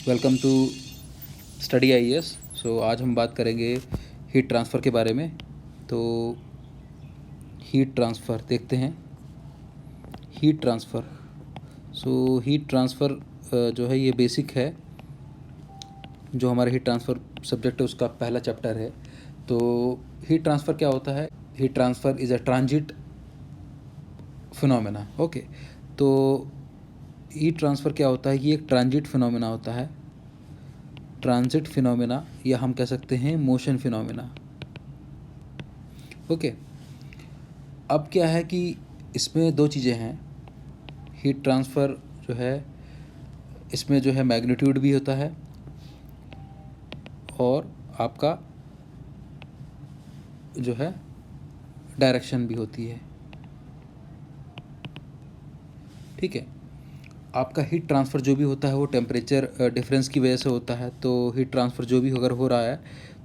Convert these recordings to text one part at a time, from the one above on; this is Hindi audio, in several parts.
Welcome to Study IAS. So आज हम बात करेंगे हीट ट्रांसफ़र के बारे में। तो हीट ट्रांसफ़र देखते हैं। हीट ट्रांसफ़र हीट ट्रांसफ़र जो है ये बेसिक है, जो हमारा हीट ट्रांसफ़र सब्जेक्ट है उसका पहला चैप्टर है। तो हीट ट्रांसफ़र क्या होता है? Heat transfer is a transit phenomena. Okay, तो हीट ट्रांसफ़र क्या होता है? ये एक ट्रांजिट फिनोमेना होता है। ट्रांजिट फिनोमेना या हम कह सकते हैं मोशन फिनोमेना। ओके, अब क्या है कि इसमें दो चीज़ें हैं। हीट ट्रांसफ़र जो है इसमें जो है मैग्नीट्यूड भी होता है और आपका जो है डायरेक्शन भी होती है। ठीक है, आपका हीट ट्रांसफ़र जो भी होता है वो टेम्परेचर डिफरेंस की वजह से होता है। तो हीट ट्रांसफ़र जो भी अगर हो रहा है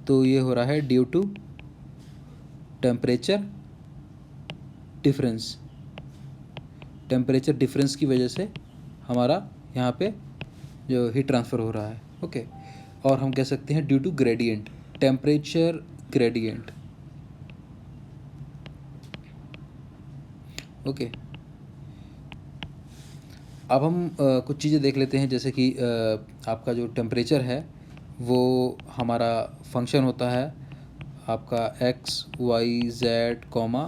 तो ये हो रहा है due to temperature difference. Temperature difference की वजह से हमारा यहाँ पे जो हीट ट्रांसफ़र हो रहा है। ओके, और हम कह सकते हैं due to gradient, temperature gradient. Okay, अब हम कुछ चीज़ें देख लेते हैं, जैसे कि आपका जो टेम्परेचर है वो हमारा फंक्शन होता है आपका X Y Z comma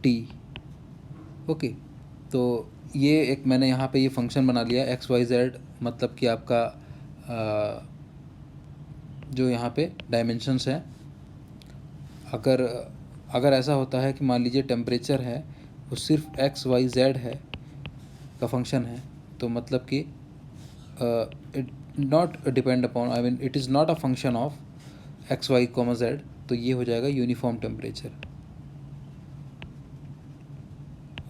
T. Okay, तो ये एक मैंने यहाँ पे ये फंक्शन बना लिया एक्स वाई जेड, मतलब कि आपका जो यहाँ पे डायमेंशंस हैं। अगर ऐसा होता है कि मान लीजिए टेम्परेचर है वो सिर्फ एक्स वाई जेड है का फंक्शन है, तो मतलब कि it not depend upon, I mean it is not a function of X Y comma Z, तो ये हो जाएगा यूनिफॉर्म टेम्परेचर।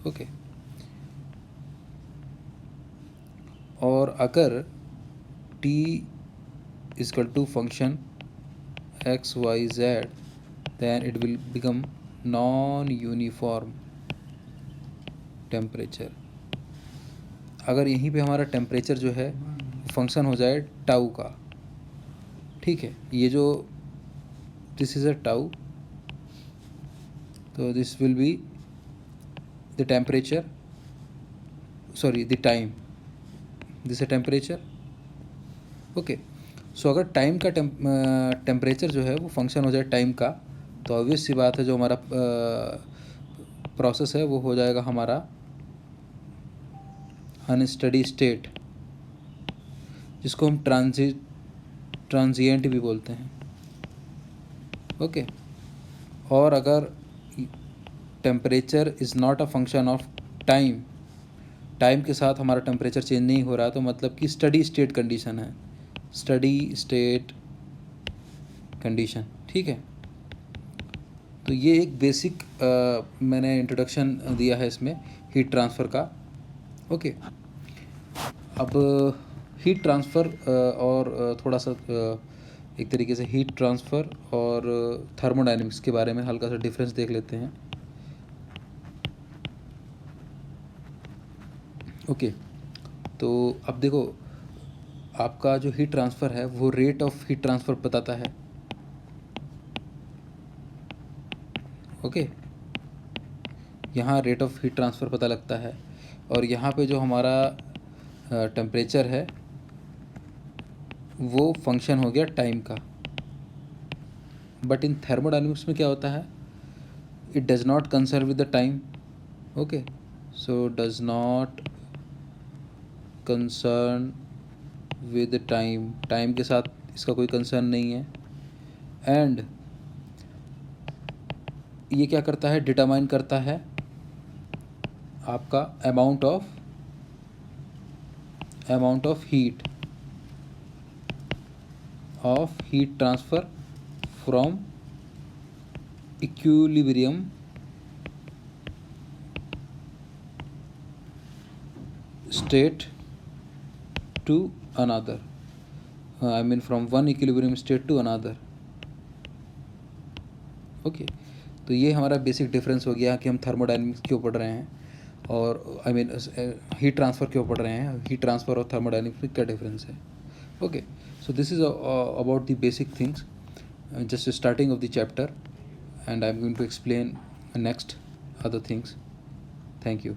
ओके, और अगर T is equal to function X Y Z, then it will become non-uniform temperature. अगर यहीं पे हमारा टेम्परेचर जो है फंक्शन हो जाए टाउ का, ठीक है, ये जो दिस इज़ अ टाउ, तो this will be the temperature, sorry the time, this a temperature. Okay, so अगर टाइम का टेम्परेचर जो है वो फंक्शन हो जाए टाइम का, तो ऑब्वियस सी बात है जो हमारा प्रोसेस है वो हो जाएगा हमारा अनस्टडी स्टेट, जिसको हम ट्रांजिएंट भी बोलते हैं। ओके, और अगर temperature is not a function of time, time के साथ हमारा टेम्परेचर चेंज नहीं हो रहा, तो मतलब कि स्टडी स्टेट कंडीशन है, स्टडी स्टेट कंडीशन। ठीक है, तो ये एक बेसिक मैंने इंट्रोडक्शन दिया है इसमें हीट ट्रांसफ़र का। ओके, अब हीट ट्रांसफ़र और थोड़ा सा एक तरीके से हीट ट्रांसफ़र और थर्मोडायनेमिक्स के बारे में हल्का सा डिफरेंस देख लेते हैं। ओके, तो अब देखो, आपका जो हीट ट्रांसफ़र है वो रेट ऑफ हीट ट्रांसफ़र बताता है। ओके, यहाँ रेट ऑफ हीट ट्रांसफ़र पता लगता है, और यहाँ पे जो हमारा टेम्परेचर है वो फंक्शन हो गया टाइम का। बट इन थर्मोडायनेमिक्स में क्या होता है, it does not concern with the time. Okay, so does not concern with time, time के साथ इसका कोई कंसर्न नहीं है। एंड ये क्या करता है, डिटरमाइन करता है आपका amount of heat transfer from equilibrium state to another, I mean from one equilibrium state to another. Okay, तो ये हमारा बेसिक डिफरेंस हो गया कि हम थर्मोडायनेमिक्स क्यों पढ़ रहे हैं, और आई मीन हीट ट्रांसफ़र क्यों पढ़ रहे हैं, हीट ट्रांसफ़र और थर्मोडायनेमिक्स में क्या डिफरेंस है। Okay, so this is about the basic things, just a starting of the chapter, and I'm going to explain next other things. Thank you.